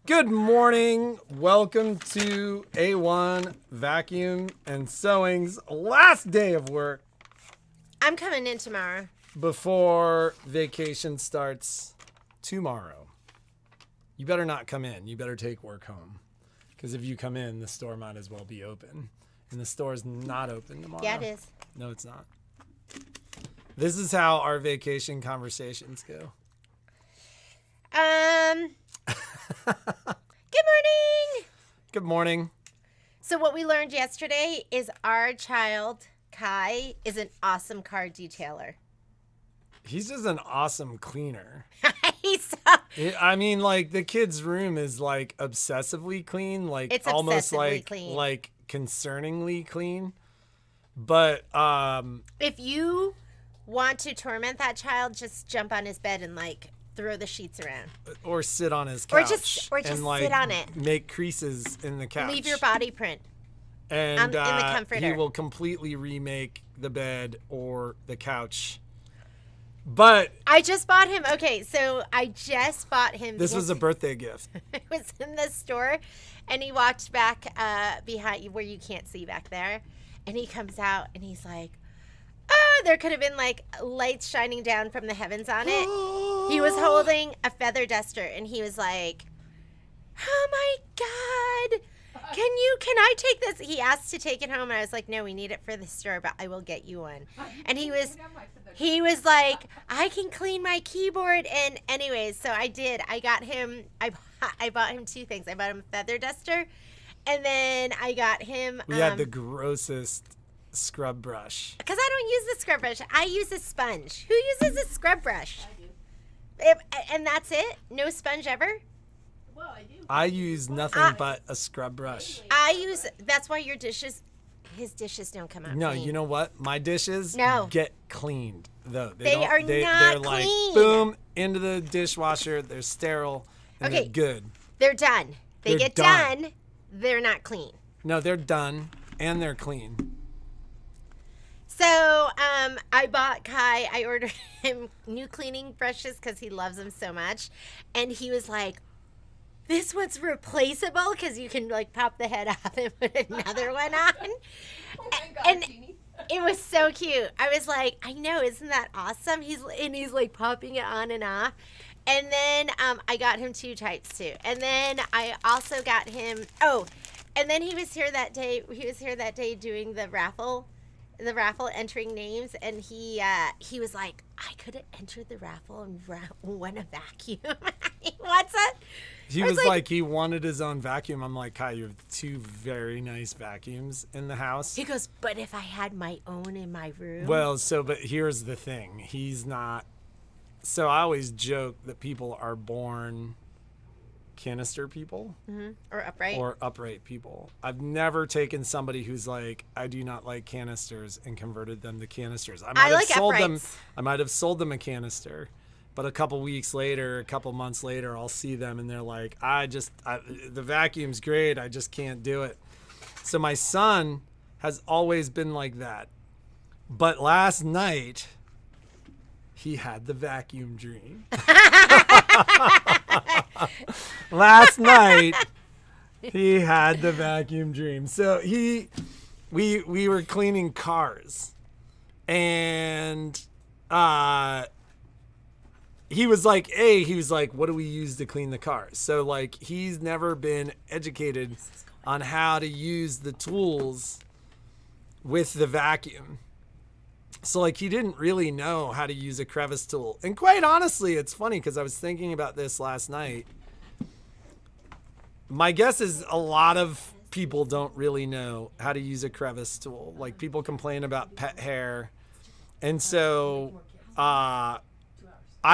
Good morning. Welcome to A1 Vacuum and Sewing's last day of work I'm coming in tomorrow. before vacation starts tomorrow. You better not come in. You better take work home. Because if you come in, the store might as well be open. And the store's not open tomorrow. Yeah, it is. No, it's not. This is how our vacation conversations go. Good morning. Good morning. So what we learned yesterday is our child, Kai, is an awesome car detailer. He's just an awesome cleaner. He's I mean, like, the kid's room is, like, obsessively clean. Like, It's almost, obsessively like, clean. like, concerningly clean. But, if you want to torment that child, just jump on his bed and, like, throw the sheets around. or sit on his couch. Or just and, like, sit on it. make creases in the couch. Leave your body print. And in the he comforter. will completely remake the bed or the couch. But I just bought him. Okay, so I just bought him. this was a birthday gift. I was in the store, and he walked back behind you where you can't see back there, and he comes out and he's like, "Oh, there could have been like lights shining down from the heavens on it." He was holding a feather duster, and he was like, "Oh my God, can I take this?" He asked to take it home, and I was like, "No, we need it for the store, but I will get you one." And he was like, "I can clean my keyboard." And anyways, so I did. I got him. I bought him two things. I bought him a feather duster, and then I got him. We had the grossest scrub brush. Because I don't use the scrub brush. I use a sponge. Who uses a scrub brush? I do. And that's it? No sponge ever? Well, I do. I use nothing but a scrub brush. That's why his dishes don't come out No, clean. you know what? My dishes get cleaned though. They don't- are they're not like clean. boom into the dishwasher. They're sterile and Okay. they're good. They're done. They They're get done. done. They're not clean. No, they're done and they're clean. So I bought Kai, I ordered him new cleaning brushes because he loves them so much. And he was like, "This one's replaceable," because you can like pop the head off and put another one on. Oh my God, And Jeannie. it was so cute. I was like, "I know, isn't that awesome?" He's like popping it on and off. And then I got him two types too. And then I also got him. Oh, and then he was here that day. He was here that day doing the raffle entering names, and he was like, "I could have entered the raffle and won a vacuum." What's that? He I was like, he wanted his own vacuum. I'm like, Kai, you have two very nice vacuums in the house. He goes, "But if I had my own in my room." Well, but here's the thing. He's not. So I always joke that people are born canister people or upright. people. I've never taken somebody who's like, I do not like canisters and converted them to canisters. I like uprights. I might have sold them a canister, but a couple months later, I'll see them and they're like, the vacuum's great. I just can't do it. So my son has always been like that. But last night, he had the vacuum dream. Last night, he had the vacuum dream. So we were cleaning cars, and he was like, what do we use to clean the cars? So like, he's never been educated on how to use the tools with the vacuum. So, like, he didn't really know how to use a crevice tool. And quite honestly, it's funny because I was thinking about this last night. My guess is a lot of people don't really know how to use a crevice tool. Like, people complain about pet hair. And so I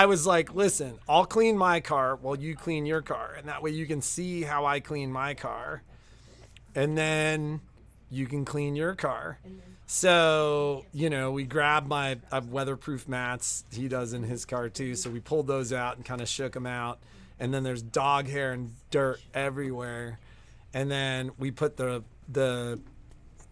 was like, listen, I'll clean my car while you clean your car. And that way you can see how I clean my car. And then you can clean your car. So, we grabbed I have weatherproof mats. He does in his car too. So we pulled those out and kind of shook them out. And then there's dog hair and dirt everywhere. And then we put the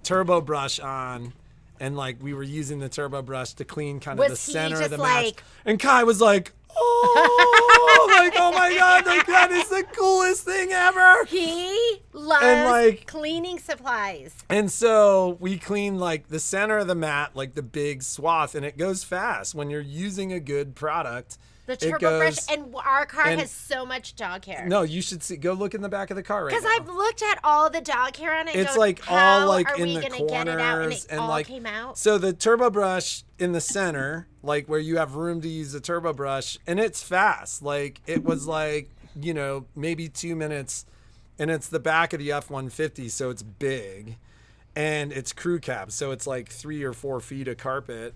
turbo brush on, and like we were using the turbo brush to clean kind of the center of the match. And Kai was like, oh, like, oh my God, like that is the coolest thing ever. He loves And, like- cleaning supplies. And so we clean like the center of the mat, like the big swath, and it goes fast when you're using a good product. The It turbo brush, goes- and our car and- has so much dog hair. No, you should see. Go look in the back of the car right Because now. I've looked at all the dog hair on it. It's going, like how all like are in we the gonna get it out? And corners it and all like came out. so the turbo brush in the center, like where you have room to use the turbo brush, and it's fast. Like it was like, you know, maybe 2 minutes, and it's the back of the F-150, so it's big, and it's crew cab, so it's like 3 or 4 feet of carpet,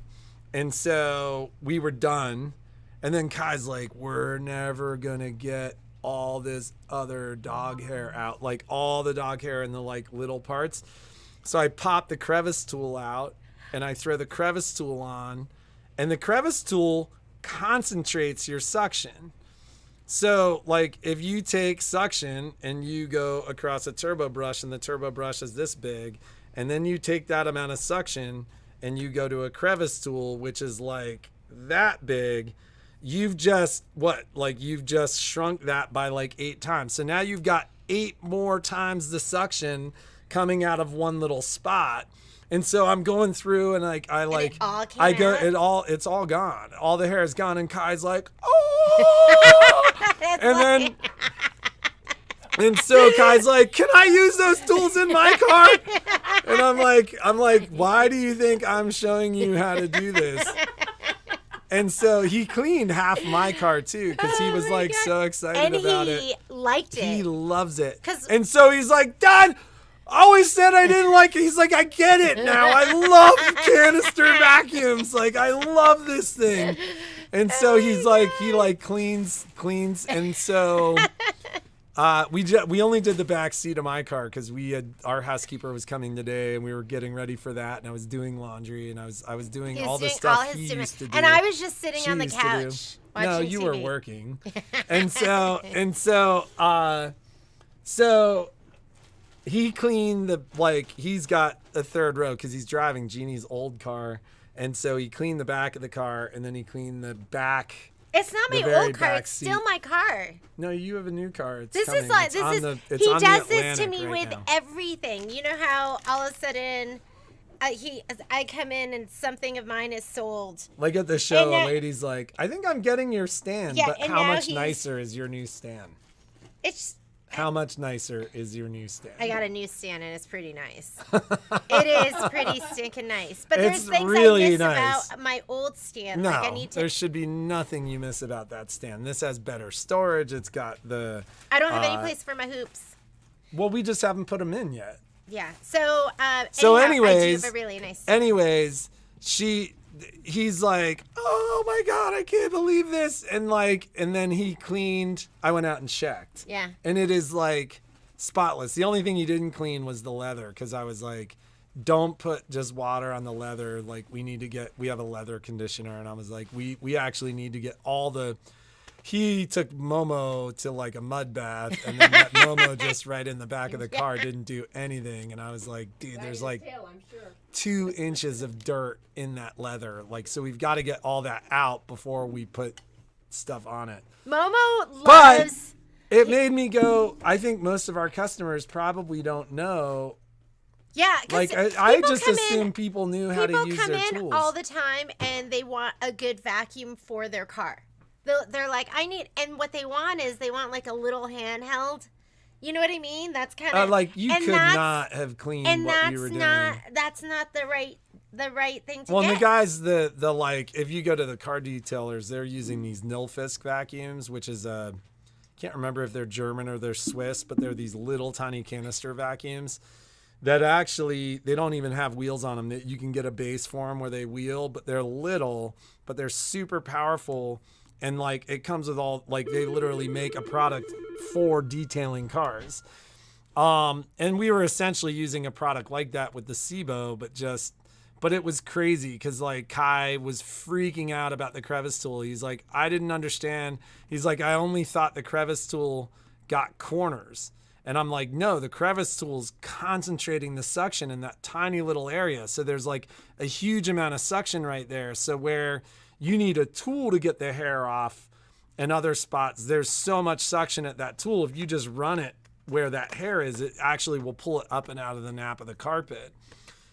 and so we were done, and then Kai's like, we're never gonna get all this other dog hair out, like all the dog hair in the like little parts. So I pop the crevice tool out and I throw the crevice tool on, and the crevice tool concentrates your suction. So like if you take suction and you go across a turbo brush, and the turbo brush is this big, and then you take that amount of suction and you go to a crevice tool, which is like that big, you've just shrunk that by like 8 times. So now you've got 8 more times the suction coming out of one little spot. And so I'm going through and like I like it all came I go out? it's all gone. All the hair is gone, and Kai's like, oh. That's And then like- and so Kai's like, can I use those tools in my car? And I'm like, why do you think I'm showing you how to do this? And so he cleaned half my car too, because he Oh was my like God. so excited and about he it. liked it. He loves it. 'Cause- And so he's like, Dad, I always said I didn't like it. He's like, I get it now. I love canister vacuums. Like, I love this thing. And so Oh he's my like, God. he like cleans. And so we only did the back seat of my car because our housekeeper was coming today, and we were getting ready for that. And I was doing laundry, and I was doing He was all the doing stuff all he his used to do. And I was just sitting She on the used to do. couch watching No, you were TV. working. And so he cleaned he's got a third row because he's driving Jeannie's old car. And so he cleaned the back of the car, and then he cleaned the back. It's not The my very old car. back It's still seat. my car. No, you have a new car. It's This coming. is like It's on the he Atlantic does this to me right with now. everything. You know how all of a sudden I come in and something of mine is sold. Like at the show, And a now- lady's like, I think I'm getting your stand, Yeah, but and how now much he's- nicer is your new stand? It's How much nicer is your new stand? I got a new stand and it's pretty nice. It is pretty stinking nice. But there's It's things really I miss nice. about my old stand. No, Like I need to. there should be nothing you miss about that stand. This has better storage. It's got the. I don't have any place for my hoops. Well, we just haven't put them in yet. Yeah. So. So anyhow, I do anyways, have a really nice. Anyways, he's like, oh my God, I can't believe this. And then he cleaned. I went out and checked. Yeah. And it is like spotless. The only thing he didn't clean was the leather, because I was like, don't put just water on the leather. Like we have a leather conditioner. And I was like, we actually need to get all the. He took Momo to like a mud bath, and then that Momo just right in the back of the car didn't do anything. And I was like, dude, there's like Tail, I'm sure. 2 inches of dirt in that leather. Like, so we've got to get all that out before we put stuff on it. Momo But loves. it made me go, I think most of our customers probably don't know. Yeah. 'Cause Like, I people just come in- assume people knew how to People use come their in tools. all the time and they want a good vacuum for their car. They're like, and what they want is they want like a little handheld. You know what I mean? That's kind of like, you and could that's- not have cleaned And what you were doing. that's not the right thing to Well, get. and the guys, the like, if you go to the car detailers, they're using these Nilfisk vacuums, which is can't remember if they're German or they're Swiss, but they're these little tiny canister vacuums that actually, they don't even have wheels on them. You can get a base for them where they wheel, but they're little, but they're super powerful. And like, it comes with all, like, they literally make a product for detailing cars. And we were essentially using a product like that with the SIBO, but it was crazy because like Kai was freaking out about the crevice tool. He's like, I didn't understand. He's like, I only thought the crevice tool got corners. And I'm like, no, the crevice tool's concentrating the suction in that tiny little area. So there's like a huge amount of suction right there. So where you need a tool to get the hair off, and other spots, there's so much suction at that tool. If you just run it where that hair is, it actually will pull it up and out of the nap of the carpet.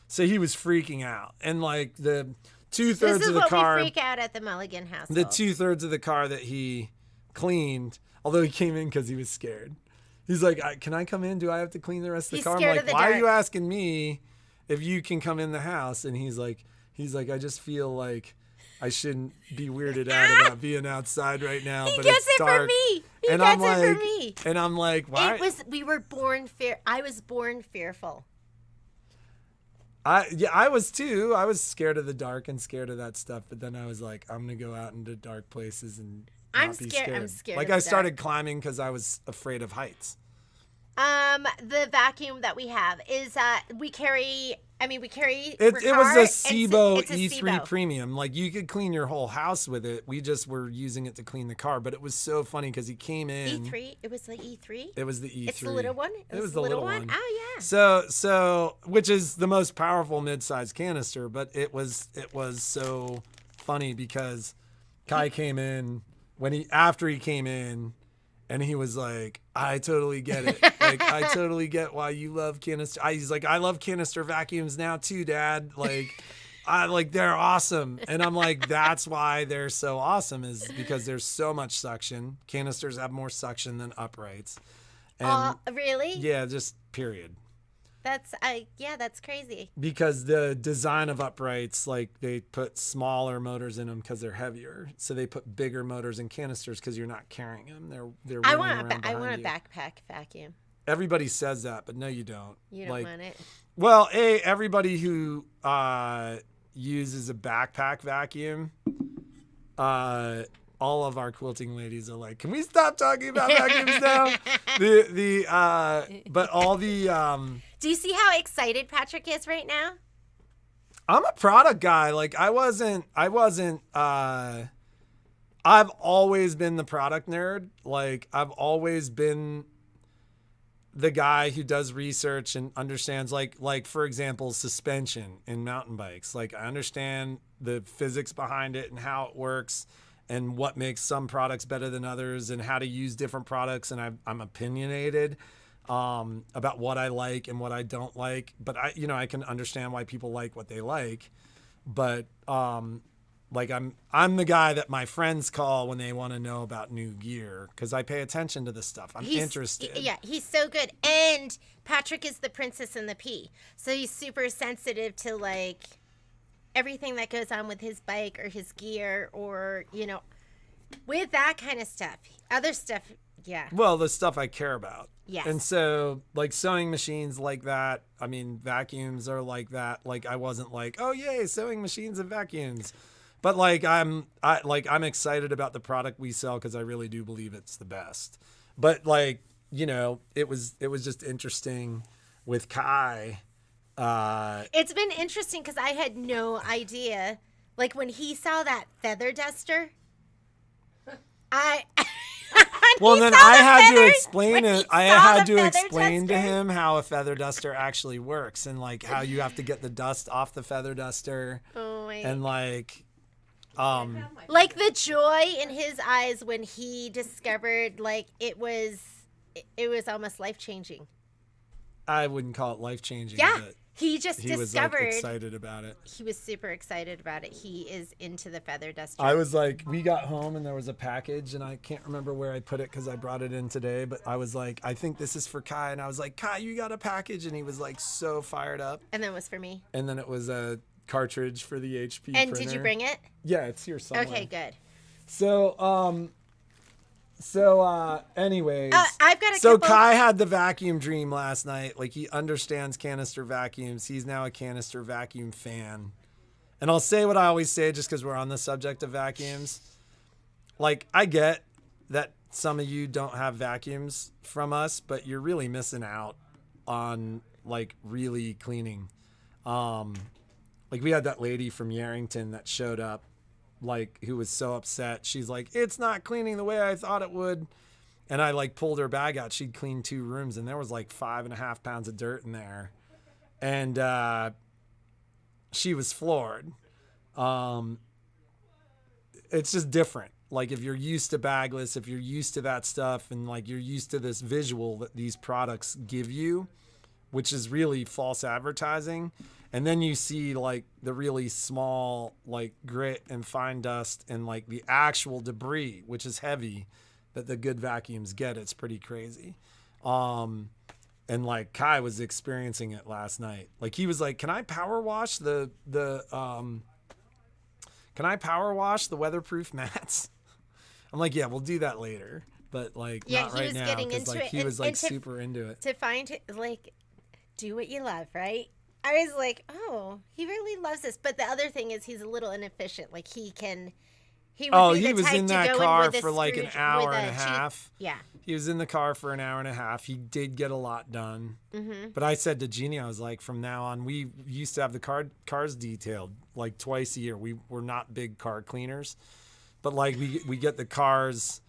So he was freaking out. And like the 2/3 This is of the what car, we freak out at the Mulligan household. the 2/3 of the car that he cleaned, although he came in because he was scared. He's like, can I come in? Do I have to clean the rest of the He's car? I'm scared like, of the why dirt. are you asking me if you can come in the house? And he's like, I just feel like I shouldn't be weirded out about being outside right now. He but gets it's it dark. for me. He And gets I'm it like, for me. And I'm like, why? We were born fear. I was born fearful. I was too. I was scared of the dark and scared of that stuff. But then I was like, I'm gonna go out into dark places and not I'm be scared. scared. I'm scared. Like of I the started dark. climbing because I was afraid of heights. The vacuum that we have is we carry. I mean, we carry. It was a It's Sebo a E3 Sebo. Premium. Like you could clean your whole house with it. We just were using it to clean the car. But it was so funny because he came in. E3. It was the E3. It was the E3. It's the little one. It was the little one. Oh yeah. So which is the most powerful mid-size canister, but it was so funny because Kai came in after he came in, and he was like, I totally get it. Like I totally get why you love canister. He's like, I love canister vacuums now too, Dad. Like they're awesome. And I'm like, that's why they're so awesome, is because there's so much suction. Canisters have more suction than uprights. And Really? yeah, just period. That's crazy. Because the design of uprights, like they put smaller motors in them because they're heavier. So they put bigger motors in canisters because you're not carrying them. They're I running want around I want a behind you. backpack vacuum. Everybody says that, but no, you don't. You don't want it. Well, everybody who uses a backpack vacuum, all of our quilting ladies are like, can we stop talking about vacuums now? But all the Do you see how excited Patrick is right now? I'm a product guy. Like I wasn't I've always been the product nerd. Like I've always been the guy who does research and understands like for example, suspension in mountain bikes. Like I understand the physics behind it and how it works and what makes some products better than others and how to use different products. And I'm opinionated about what I like and what I don't like, but I can understand why people like what they like, but like I'm the guy that my friends call when they want to know about new gear because I pay attention to this stuff. I'm interested. Yeah, he's so good. And Patrick is the princess and the pea. So he's super sensitive to like everything that goes on with his bike or his gear or, with that kind of stuff. Other stuff, yeah. Well, the stuff I care about. Yes. And so like sewing machines like that, I mean, vacuums are like that. Like I wasn't like, oh yay, sewing machines and vacuums. But like I'm excited about the product we sell because I really do believe it's the best. But like, it was just interesting with Kai. It's been interesting because I had no idea. Like when he saw that feather duster, Well, then I had to explain when it. he I saw had the to feather explain to duster. him how a feather duster actually works and like how you have to get the dust off the feather duster Oh my. and like Like the joy in his eyes when he discovered like it was almost life-changing. I wouldn't call it life-changing, Yeah. but He just he was discovered like excited about it. he was super excited about it. He is into the feather duster. I was like, we got home and there was a package and I can't remember where I put it because I brought it in today, but I was like, I think this is for Kai. And I was like, Kai, you got a package? And he was like so fired up. And then it was for me. And then it was a cartridge for the HP And printer. did you bring it? Yeah, it's here somewhere. Okay, good. So anyways, I've got a so couple. Kai had the vacuum dream last night. Like he understands canister vacuums. He's now a canister vacuum fan. And I'll say what I always say just because we're on the subject of vacuums. Like I get that some of you don't have vacuums from us, but you're really missing out on like really cleaning. Like we had that lady from Yarrington that showed up, like who was so upset. She's like, it's not cleaning the way I thought it would. And I like pulled her bag out. She'd cleaned 2 rooms and there was like 5.5 pounds of dirt in there. And she was floored. It's just different. like if you're used to bagless, if you're used to that stuff, and like you're used to this visual that these products give you, which is really false advertising, and then you see like the really small like grit and fine dust and like the actual debris, which is heavy, that the good vacuums get, it's pretty crazy. And like Kai was experiencing it last night. Like he was like, "Can I power wash the weatherproof mats?" I'm like, "Yeah, we'll do that later, but like Yeah, not he right was now." getting 'Cause, into like, it, he and- was like and to- super into it. To find like, do what you love, right? I was like, oh, he really loves this. But the other thing is, he's a little inefficient. Like he would be He the was type in to that go car with a for like an Scrooge- hour with and a cheap- half. Yeah. He was in the car for an hour and a half. He did get a lot done. Mm-hmm. But I said to Jeannie, I was like, from now on, we used to have the cars detailed like twice a year. We're not big car cleaners, but like we get the cars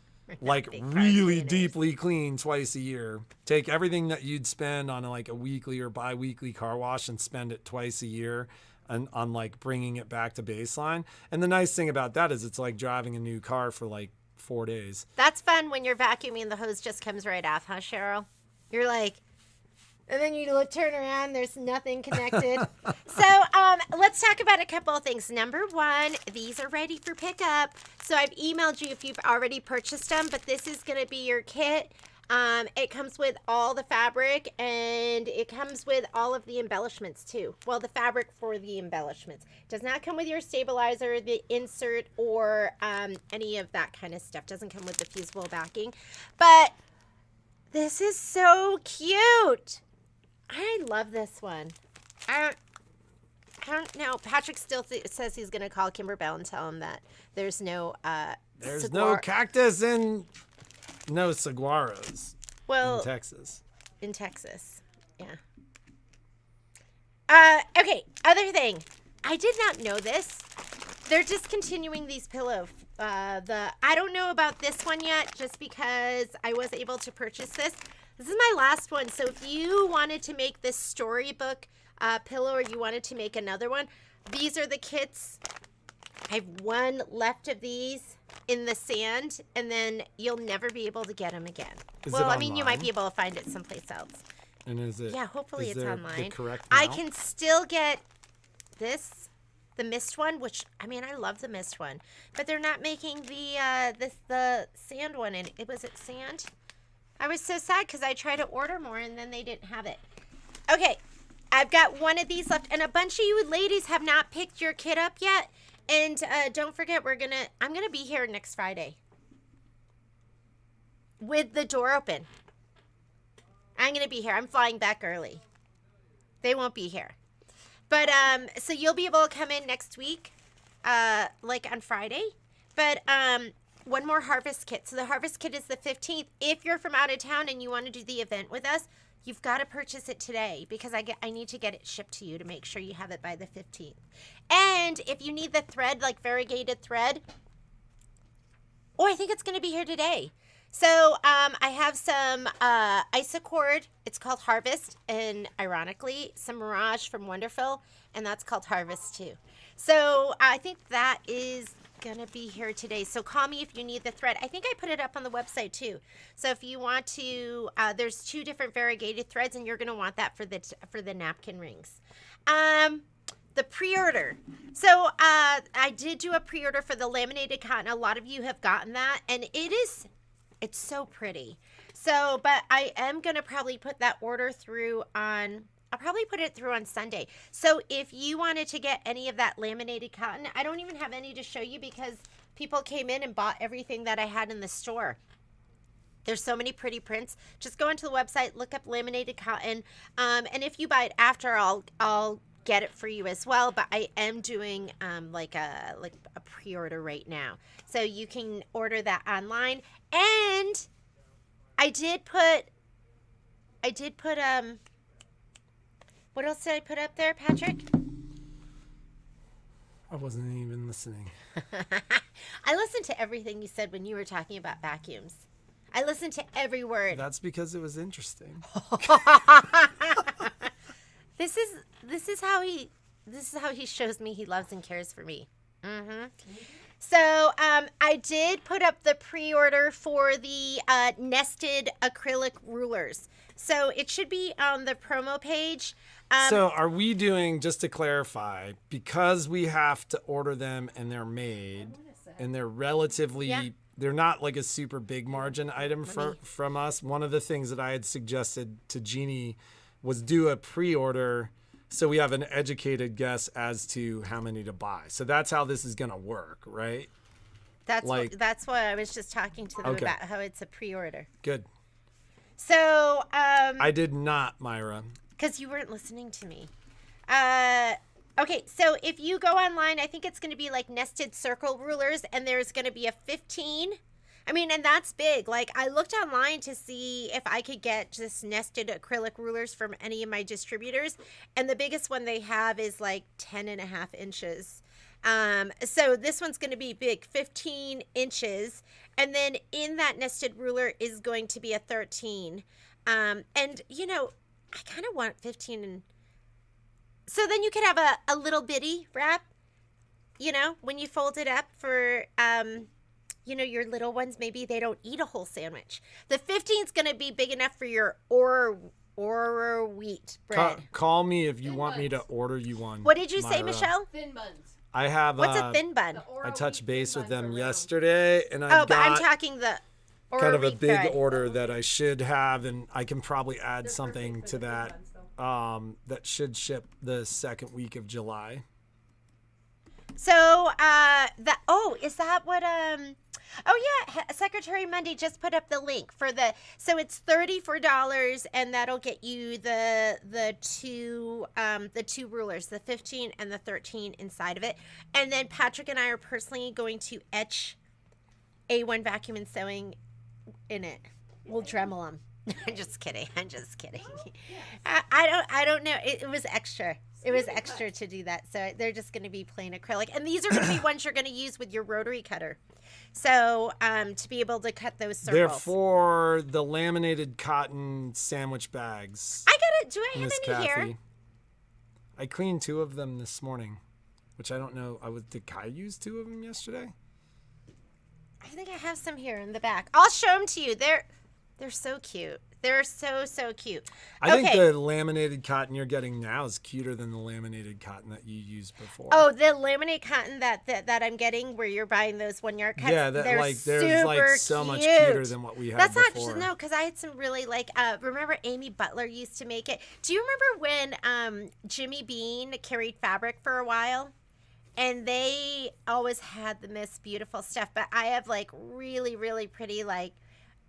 like big car really cleaners. deeply clean twice a year. Take everything that you'd spend on like a weekly or bi-weekly car wash and spend it twice a year on like bringing it back to baseline. And the nice thing about that is it's like driving a new car for like 4 days. That's fun when you're vacuuming and the hose just comes right off, huh, Cheryl? You're like, and then you turn around, there's nothing connected. So let's talk about a couple of things. Number one, these are ready for pickup. So I've emailed you if you've already purchased them, but this is going to be your kit. It comes with all the fabric, and it comes with all of the embellishments too. Well, the fabric for the embellishments. Does not come with your stabilizer, the insert, or any of that kind of stuff. Doesn't come with the fusible backing. But this is so cute. I love this one. I don't know. Patrick still says he's going to call Kimberbell and tell him that there's no There's no cactus and no saguaros well in Texas. in Texas. Yeah. Okay, other thing. I did not know this. They're discontinuing these pillows. I don't know about this one yet, just because I was able to purchase this. This is my last one. So if you wanted to make this storybook pillow, or you wanted to make another one, these are the kits. I have one left of these in the sand, and then you'll never be able to get them again. Is Well, it I mean, you might online? be able to find it someplace else. And is it? Yeah, hopefully is it's there online. The correct I mount? can still get this, the mist one, which I mean I love the mist one, but they're not making the sand one. And was it sand? I was so sad because I tried to order more and then they didn't have it. Okay, I've got one of these left, and a bunch of you ladies have not picked your kit up yet. And don't forget, I'm gonna be here next Friday with the door open. I'm gonna be here. I'm flying back early. They won't be here. But so you'll be able to come in next week, like on Friday. But one more harvest kit. So the harvest kit is the 15th. If you're from out of town and you want to do the event with us, you've got to purchase it today, because I need to get it shipped to you to make sure you have it by the 15th. And if you need the thread, like variegated thread, I think it's going to be here today. So I have some Isacord. It's called Harvest, and ironically, some Mirage from Wonderful, and that's called Harvest too. So I think that is going to be here today. So call me if you need the thread. I think I put it up on the website too. So if you want to, there's 2 different variegated threads, and you're going to want that for the napkin rings. The pre-order. So I did do a pre-order for the laminated cotton. A lot of you have gotten that, and it's so pretty. So, but I am going to probably put that order through I'll probably put it through on Sunday. So if you wanted to get any of that laminated cotton, I don't even have any to show you because people came in and bought everything that I had in the store. There's so many pretty prints. Just go onto the website, look up laminated cotton. And if you buy it after, I'll get it for you as well. But I am doing like a pre-order right now. So you can order that online. And I did put what else did I put up there, Patrick? I wasn't even listening. I listened to everything you said when you were talking about vacuums. I listened to every word. That's because it was interesting. This is how he shows me he loves and cares for me. So I did put up the pre-order for the nested acrylic rulers. So it should be on the promo page. So are we doing, just to clarify, because we have to order them and they're made and they're relatively, Yeah. they're not like a super big margin item from us. One of the things that I had suggested to Jeannie was do a pre-order so we have an educated guess as to how many to buy. So that's how this is going to work, right? That's like- that's why I was just talking to them Okay. about how it's a pre-order. Good. So I did not, Myra. because you weren't listening to me. Okay, so if you go online, I think it's going to be like nested circle rulers, and there's going to be a 15. I mean, and that's big. Like, I looked online to see if I could get just nested acrylic rulers from any of my distributors, and the biggest one they have is like 10.5 inches. So this one's going to be big, 15 inches, and then in that nested ruler is going to be a 13. And you know, I kind of want 15, and so then you could have a little bitty wrap, you know, when you fold it up for, you know, your little ones. Maybe they don't eat a whole sandwich. The 15 is going to be big enough for your or wheat bread. Call me if you Thin want me to buns. order you one. What did you say, Myra. Michelle? Thin buns. I have What's a thin bun? The I Oro touched wheat base thin with buns them are round. yesterday, and Oh, I've but I'm got talking the kind of a wheat big bread. order that I should have, and I can probably add They're something perfect to for the thin that. buns, though. That should ship the second week of July. So, is that what, Secretary Monday just put up the link for so it's $34, and that'll get you the two rulers, the 15 and the 13 inside of it. And then Patrick and I are personally going to etch A1 vacuum and sewing in it. We'll Dremel them. I'm just kidding. I don't know. It was extra. It was extra to do that. So they're just going to be plain acrylic. And these are going to be ones you're going to use with your rotary cutter. So to be able to cut those circles. They're for the laminated cotton sandwich bags. Do I have Miss any here? Kathy. I cleaned 2 of them this morning, which I don't know. Did Kai use 2 of them yesterday? I think I have some here in the back. I'll show them to you. They're so cute. They're so cute. I think the laminated cotton you're getting now is cuter than the laminated cotton that you used before. Oh, the laminate cotton that I'm getting, where you're buying those 1 yard cuts. yeah, they're there's super so much cute. cuter than what we had That's before. not no, because I had some really remember Amy Butler used to make it. Do you remember when Jimmy Bean carried fabric for a while? And they always had the most beautiful stuff. But I have like really, really pretty like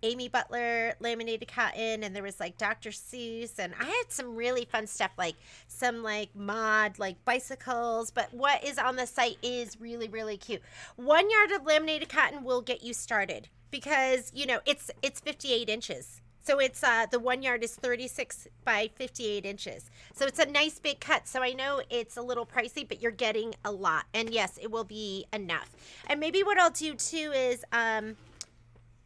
Amy Butler laminated cotton, and there was like Dr. Seuss, and I had some really fun stuff, like some like mod like bicycles. But what is on the site is really, really cute. 1 yard of laminated cotton will get you started, because you know it's 58 inches. So it's the 1 yard is 36 by 58 inches. So it's a nice big cut. So I know it's a little pricey, but you're getting a lot. And yes, it will be enough. And maybe what I'll do too is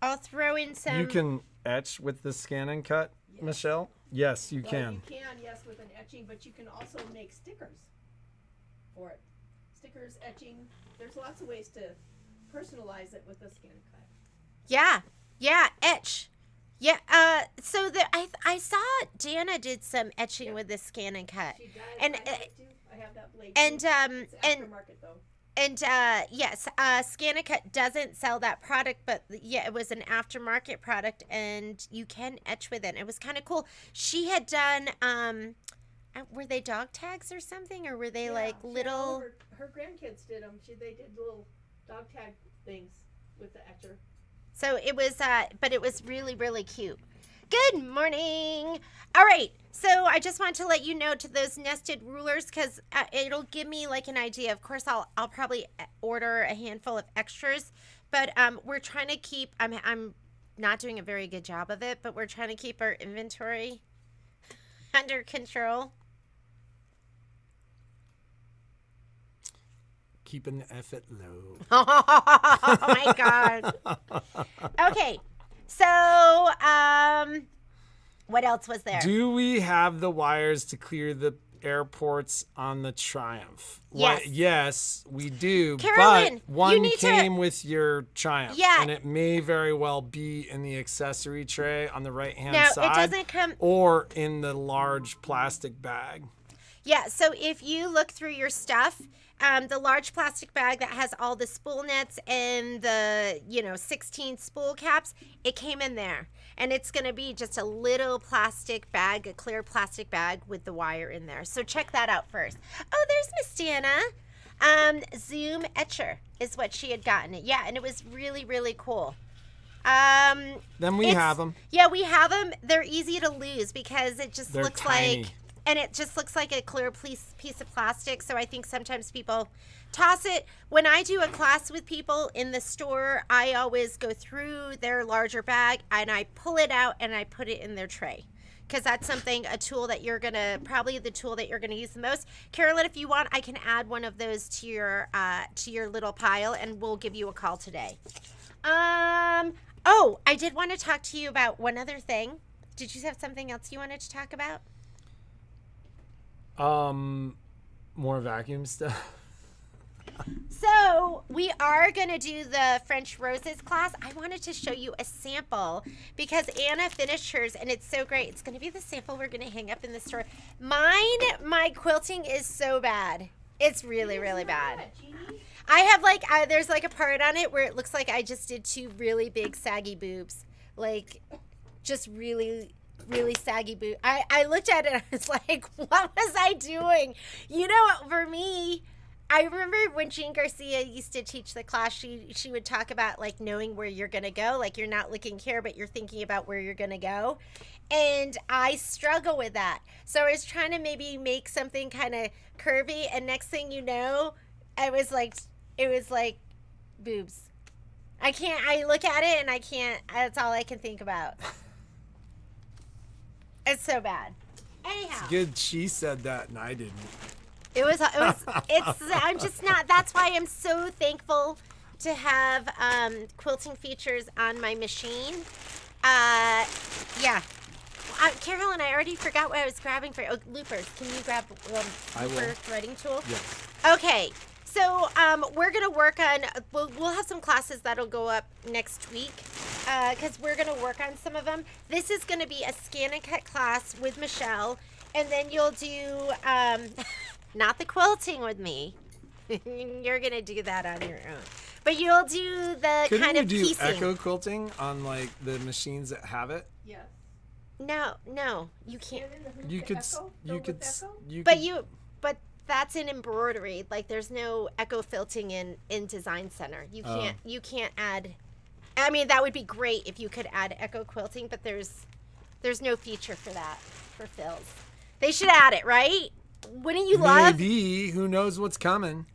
I'll throw in some. You can etch with the scan and cut, Michelle? Yes, you Well, can. You can, yes, with an etching, but you can also make stickers for it. Stickers, etching. There's lots of ways to personalize it with a scan and cut. Yeah, etch. Yeah, so I saw Dana did some etching with this scan and cut. She does. And, I have it too. I have that blade And too. It's and aftermarket though. and yes, Scan-A-Cut doesn't sell that product, but yeah, it was an aftermarket product, and you can etch with it. It was kind of cool. She had done, were they dog tags or something, or were they Yeah, like she had little? all her grandkids did them. They did little dog tag things with the etcher. So it was, but it was really, really cute. Good morning. All right. So I just want to let you know to those nested rulers, because it'll give me like an idea. Of course, I'll probably order a handful of extras, but we're trying to keep. I'm not doing a very good job of it, but we're trying to keep our inventory under control. Keeping the effort low. Oh my God. Okay. So, what else was there? Do we have the wires to clear the airports on the Triumph? Yes. Yes, we do. Carolyn, but one you need came with your Triumph. Yeah. And it may very well be in the accessory tray on the right-hand No, side. it doesn't come. Or in the large plastic bag. Yeah, so if you look through your stuff, the large plastic bag that has all the spool nets and the, 16 spool caps, it came in there. And it's going to be just a little plastic bag, a clear plastic bag with the wire in there. So check that out first. Oh, there's Miss Dana. Zoom Etcher is what she had gotten. Yeah, and it was really, really cool. Then we have them. Yeah, we have them. They're easy to lose because it just They're looks tiny. like... And it just looks like a clear piece of plastic. So I think sometimes people toss it. When I do a class with people in the store, I always go through their larger bag and I pull it out and I put it in their tray. Because that's a tool that you're going to, probably the tool that you're going to use the most. Carolyn, if you want, I can add one of those to your little pile and we'll give you a call today. Oh, I did want to talk to you about one other thing. Did you have something else you wanted to talk about? More vacuum stuff. So we are going to do the French Roses class. I wanted to show you a sample because Anna finished hers and it's so great. It's going to be the sample we're going to hang up in the store. My quilting is so bad. It's really, really bad. I have there's a part on it where it looks like I just did two really big saggy boobs. Just really saggy boot. I looked at it and I was like, what was I doing? For me, I remember when Jean Garcia used to teach the class, she would talk about knowing where you're going to go. You're not looking here, but you're thinking about where you're going to go. And I struggle with that. So I was trying to maybe make something kind of curvy. And next thing you know, it was like boobs. I look at it and I can't, that's all I can think about. It's so bad. Anyhow. It's good she said that and I didn't. I'm just not, that's why I'm so thankful to have quilting features on my machine. Yeah. Carolyn, I already forgot what I was grabbing for. Oh, loopers. Can you grab looper threading tool? Yes. Okay. So we're going to work on, we'll have some classes that'll go up next week because we're going to work on some of them. This is going to be a scan and cut class with Michelle, and then you'll do, not the quilting with me. You're going to do that on your own. But you'll do the Couldn't kind of you do piecing. echo quilting on the machines that have it? Yes. No, you can't. But that's in embroidery. There's no echo quilting in Design Center. You can't add. I mean, that would be great if you could add echo quilting, but there's no feature for that for fills. They should add it, right? Wouldn't you love? Maybe. Who knows what's coming?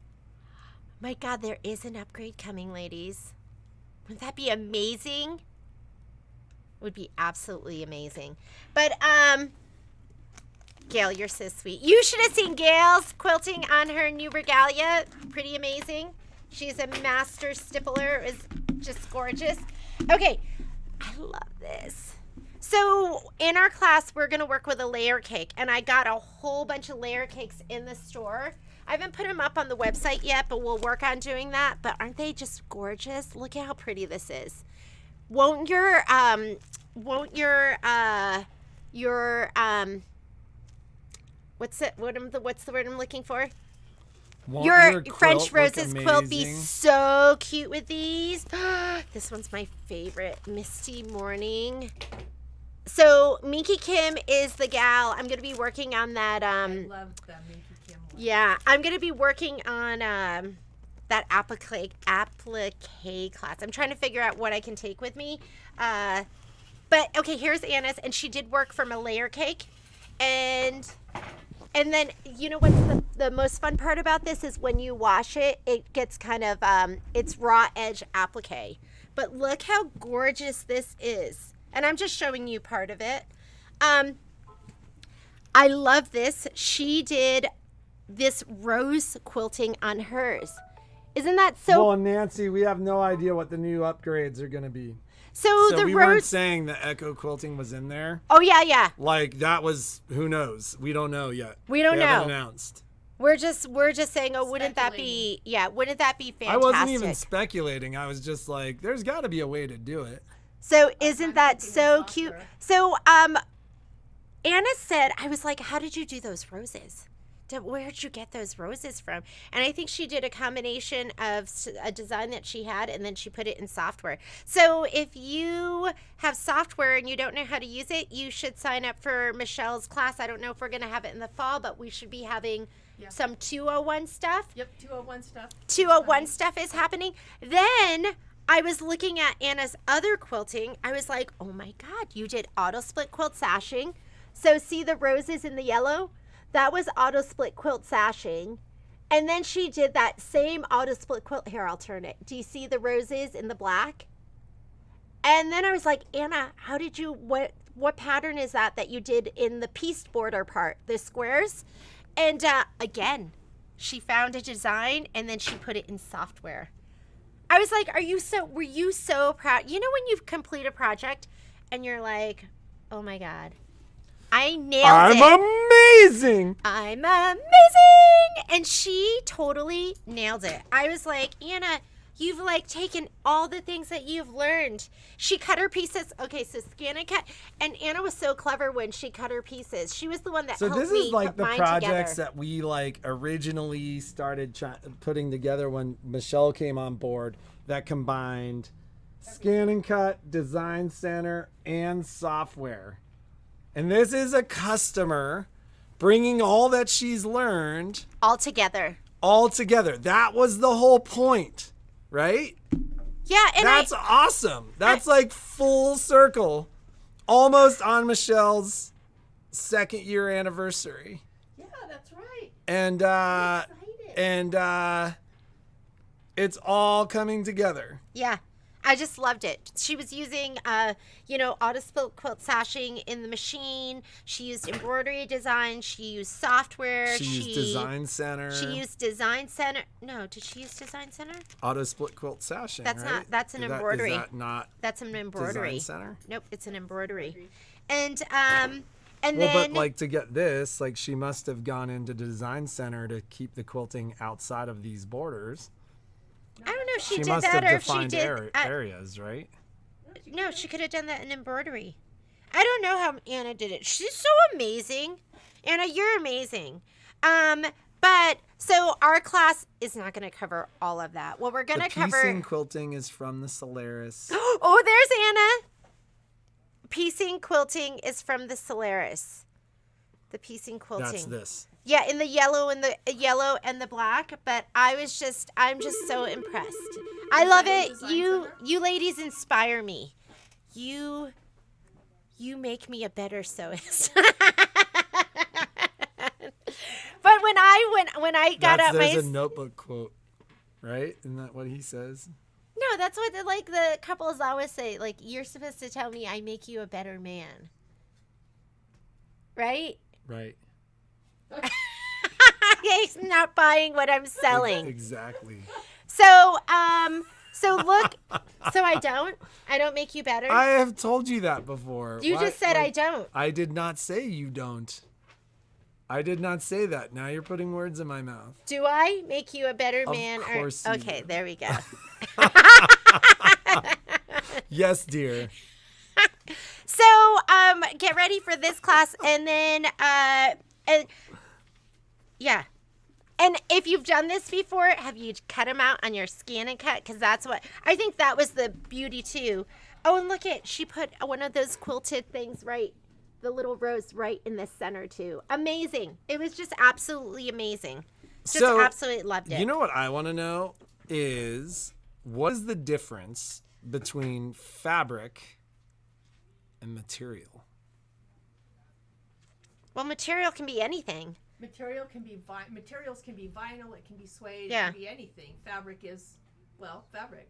My God, there is an upgrade coming, ladies. Wouldn't that be amazing? Would be absolutely amazing. But Gail, you're so sweet. You should have seen Gail's quilting on her new regalia. Pretty amazing. She's a master stippler. It was just gorgeous. Okay, I love this. So in our class, we're going to work with a layer cake. And I got a whole bunch of layer cakes in the store. I haven't put them up on the website yet, but we'll work on doing that. But aren't they just gorgeous? Look at how pretty this is. What's the word I'm looking for? Won't Your quilt French look Roses quilt be amazing? so cute with these. This one's my favorite. Misty Morning. So Minky Kim is the gal. I'm going to be working on that. I love the Minky Kim one. Yeah, I'm going to be working on that applique class. I'm trying to figure out what I can take with me. But okay, here's Anna's, and she did work from a layer cake. And then, you know what's the most fun part about this is when you wash it, it gets kind of, it's raw edge applique. But look how gorgeous this is. And I'm just showing you part of it. I love this. She did this rose quilting on hers. Isn't that so? Well, Nancy, we have no idea what the new upgrades are going to be. So the we weren't rose. saying the echo quilting was in there. Oh yeah. Like that was, who knows? We don't know yet. We don't They haven't know. announced. We're just saying, oh, wouldn't that be wouldn't that be fantastic? I wasn't even speculating. I was just like, there's got to be a way to do it. So isn't that so cute? So Anna said, I was like, how did you do those roses? Where'd you get those roses from? And I think she did a combination of a design that she had, and then she put it in software. So if you have software and you don't know how to use it, you should sign up for Michelle's class. I don't know if we're going to have it in the fall, but we should be having some 201 stuff. Yep, 201 stuff. 201 stuff is happening. Then I was looking at Anna's other quilting. I was like, oh my God, you did auto split quilt sashing. So see the roses in the yellow? That was auto split quilt sashing. And then she did that same auto split quilt. Here, I'll turn it. Do you see the roses in the black? And then I was like, Anna, how did you, what pattern is that you did in the pieced border part, the squares? And again, she found a design and then she put it in software. I was like, were you so proud? You know when you complete a project and you're like, oh my God, I nailed it. I'm amazing. I'm amazing. And she totally nailed it. I was like, Anna, you've like taken all the things that you've learned. She cut her pieces. Okay, so scan and cut. And Anna was so clever when she cut her pieces. She was the one that helped me put mine together. So this is like the projects that we like originally started putting together when Michelle came on board, that combined scan and cut, design center, and software. And this is a customer bringing all that she's learned all together. That was the whole point, right? Yeah, and that's awesome. That's like full circle, almost on Michelle's 2nd year anniversary. Yeah, that's right. And it's all coming together. Yeah. I just loved it. She was using, auto split quilt sashing in the machine. She used embroidery design. She used software. She used Design Center. She used Design Center. No, did she use Design Center? Auto split quilt sashing. That's right? not. That's an embroidery. Is that not? That's an embroidery. Design Center. Nope, it's an embroidery. And well, then. But like to get this, like she must have gone into Design Center to keep the quilting outside of these borders. I don't know if she did must that have or if she defined did areas, right? No, she could have done that in embroidery. I don't know how Anna did it. She's so amazing. Anna, you're amazing. But so our class is not going to cover all of that. What we're going to cover. Piecing quilting is from the Solaris. Oh, there's Anna. Piecing quilting is from the Solaris. The piecing quilting. That's this. Yeah, in the yellow and the black, but I'm just so impressed. I love it. You ladies inspire me. You make me a better sewist. But when I got out my there's a notebook quote, right? Isn't that what he says? No, that's what the couples always say. Like, you're supposed to tell me I make you a better man. Right? Right. He's not buying what I'm selling. Exactly. So look, so I don't make you better. I have told you that before. You just said I don't. I did not say you don't. I did not say that. Now you're putting words in my mouth. Do I make you a better man? Of course you do. There we go. Yes, dear. So, get ready for this class, and then, yeah. And if you've done this before, have you cut them out on your scan and cut? Because that's what, I think that was the beauty, too. Oh, and look she put one of those quilted things the little rose right in the center, too. Amazing. It was just absolutely amazing. Absolutely loved it. You know what I want to know is, what is the difference between fabric and material? Well, material can be anything. Materials can be vinyl, it can be suede, Yeah. It can be anything. Fabric is, fabric.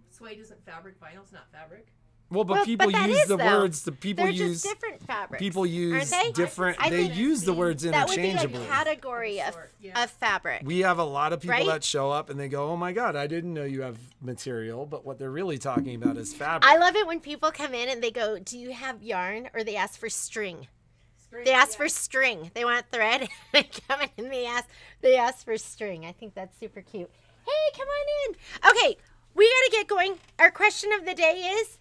Suede isn't fabric, vinyl's not fabric. Well, but Well, people that use is, the though. words. The people They're use just different fabrics. people use aren't they? different. I They think use the words that would be interchangeably. a category of fabric. We have a lot of people Right? that show up and they go, "Oh my God, I didn't know you have material." But what they're really talking about is fabric. I love it when people come in and they go, "Do you have yarn?" Or they ask for string. They ask for string. They want thread. They come in and they ask for string. I think that's super cute. Hey, come on in. Okay, we got to get going. Our question of the day is,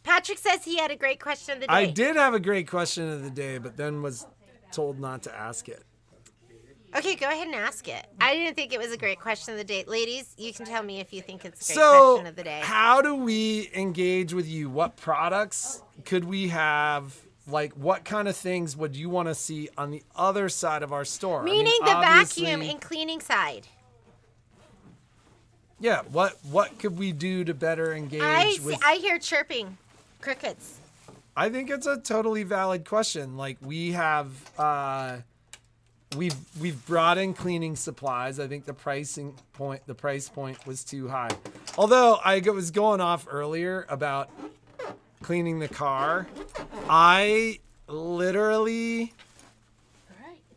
Patrick says he had a great question of the day. I did have a great question of the day, but then was told not to ask it. Okay, go ahead and ask it. I didn't think it was a great question of the day. Ladies, you can tell me if you think it's a great question of the day. How do we engage with you? What products could we have? Like, what kind of things would you want to see on the other side of our store? Meaning the vacuum and cleaning side. Yeah, what could we do to better engage with? I hear chirping. Crickets. I think it's a totally valid question. Like, we have we've brought in cleaning supplies. I think the price point was too high. Although I was going off earlier about cleaning the car, I literally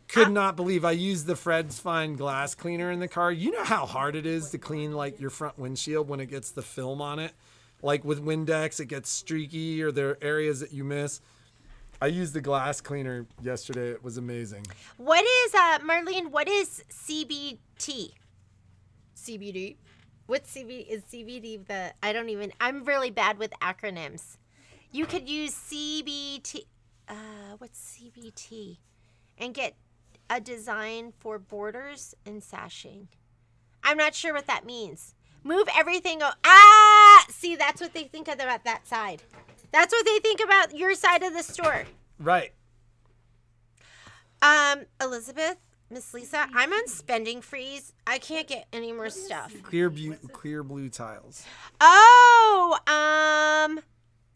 could not believe I used the Fred's Fine glass cleaner in the car. You know how hard it is to clean like your front windshield when it gets the film on it? Like with Windex, it gets streaky or there are areas that you miss. I used the glass cleaner yesterday. It was amazing. What is, Marlene, what is CBT? CBD? What's is CBD I'm really bad with acronyms. You could use CBT, what's CBT? And get a design for borders and sashing. I'm not sure what that means. Move everything. See, that's what they think about that side. That's what they think about your side of the store. Right. Elizabeth, Miss Lisa, I'm on spending freeze. I can't get any more stuff. Clear blue tiles. Oh,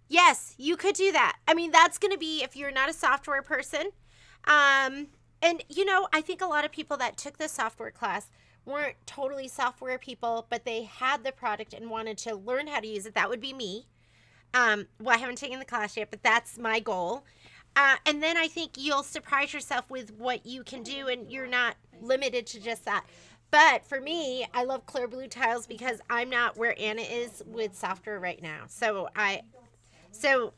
yes, you could do that. I mean, that's going to be if you're not a software person. And, you know, I think a lot of people that took the software class weren't totally software people, but they had the product and wanted to learn how to use it. That would be me. Well, I haven't taken the class yet, but that's my goal. And then I think you'll surprise yourself with what you can do, and you're not limited to just that. But for me, I love clear blue tiles because I'm not where Anna is with software right now. So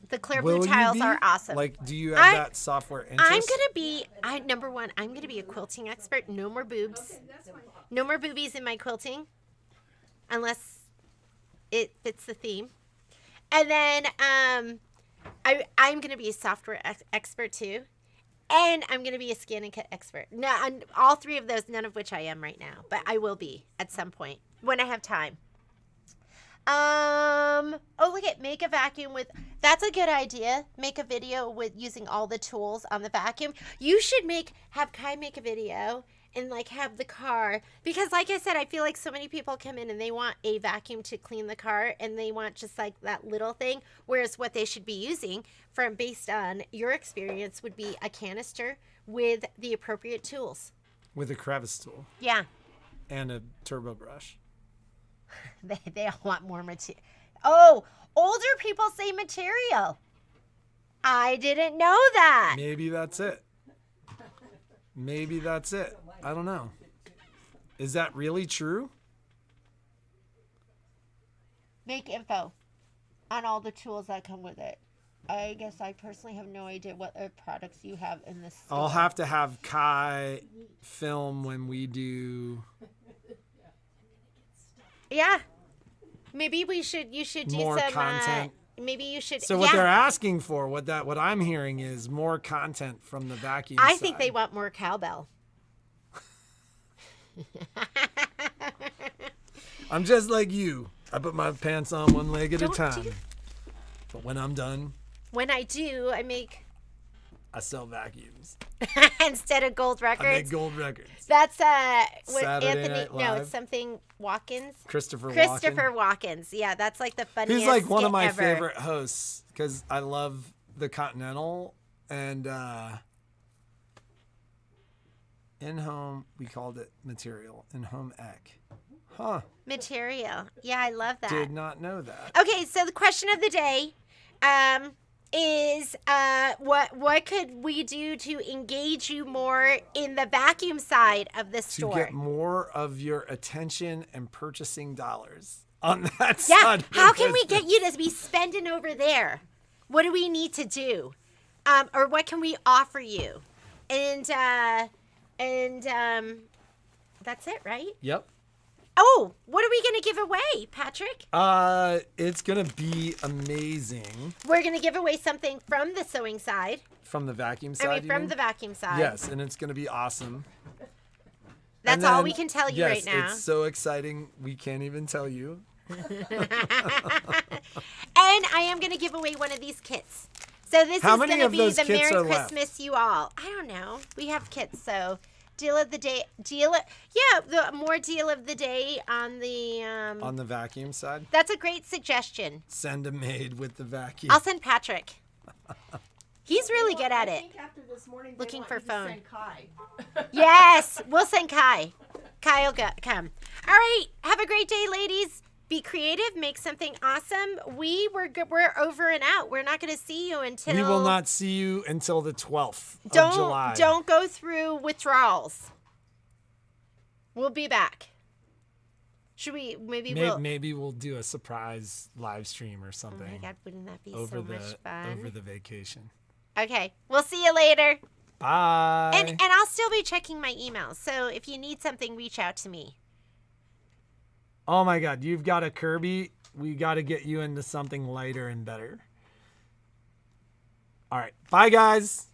the clear blue tiles are awesome. Like, do you have that software interest? Number one, I'm going to be a quilting expert. No more boobs. No more boobies in my quilting unless it fits the theme. And then I'm going to be a software expert too. And I'm going to be a scan and cut expert. Now, all three of those, none of which I am right now. But I will be at some point when I have time. Look at make a vacuum with, that's a good idea. Make a video with using all the tools on the vacuum. You should have Kai make a video and like have the car, because like I said, I feel like so many people come in and they want a vacuum to clean the car and they want just like that little thing. Whereas what they should be using based on your experience would be a canister with the appropriate tools. With a crevice tool. Yeah. And a turbo brush. They all want more material. Oh, older people say material. I didn't know that. Maybe that's it. I don't know. Is that really true? Make info on all the tools that come with it. I guess I personally have no idea what products you have in this store. I'll have to have Kai film when we do. Yeah. Maybe you should do more some content. Maybe you should. So what they're asking for, what I'm hearing is more content from the vacuum I side. think they want more cowbell. I'm just like you. I put my pants on one leg at a time. But when I'm done, when I do, I sell vacuums. Instead of gold records. I make gold records. That's Saturday Anthony. Night No, Live. it's something Watkins. Christopher Watkins. Yeah, that's like the funniest. He's like one of my ever. favorite hosts because I love the Continental and in home we called it material. In home ec. Huh. material. Yeah, I love that. Did not know that. Okay, so the question of the day is what could we do to engage you more in the vacuum side of the To store? get more of your attention and purchasing dollars on that Yeah, side. of the how can we business. get you to be spending over there? What do we need to do? Or what can we offer you? And that's it, right? Yep. Oh, what are we going to give away, Patrick? It's gonna be amazing We're going to give away something from the sewing side. from the vacuum side. I mean, you from mean? the vacuum side. Yes, and it's gonna be awesome. That's And all then- we can tell you yes, right now. It's so exciting. We can't even tell you. And I am going to give away one of these kits. So this How is many going to of be those the kits Merry are left? Christmas you all. I don't know. We have kits, so deal of the day. The more deal of the day on the. On the vacuum side, That's a great suggestion. send a maid with the vacuum. I'll send Patrick. He's really good at I it. think after this morning, they Looking want for you to phone. Send Kai. Yes, we'll send Kai. Kai will come. All right, have a great day, ladies. Be creative, make something awesome. We're over and out. We're not going to see you until We will not see you until the 12th of July. Don't go through withdrawals. We'll be back. Should we Maybe we'll do a surprise live stream or Oh something. my God, wouldn't that be over so the much fun? over the vacation. Okay, we'll see you later. Bye. And I'll still be checking my emails. So if you need something, reach out to me. Oh my God, you've got a Kirby. We got to get you into something lighter and better. All right. Bye, guys.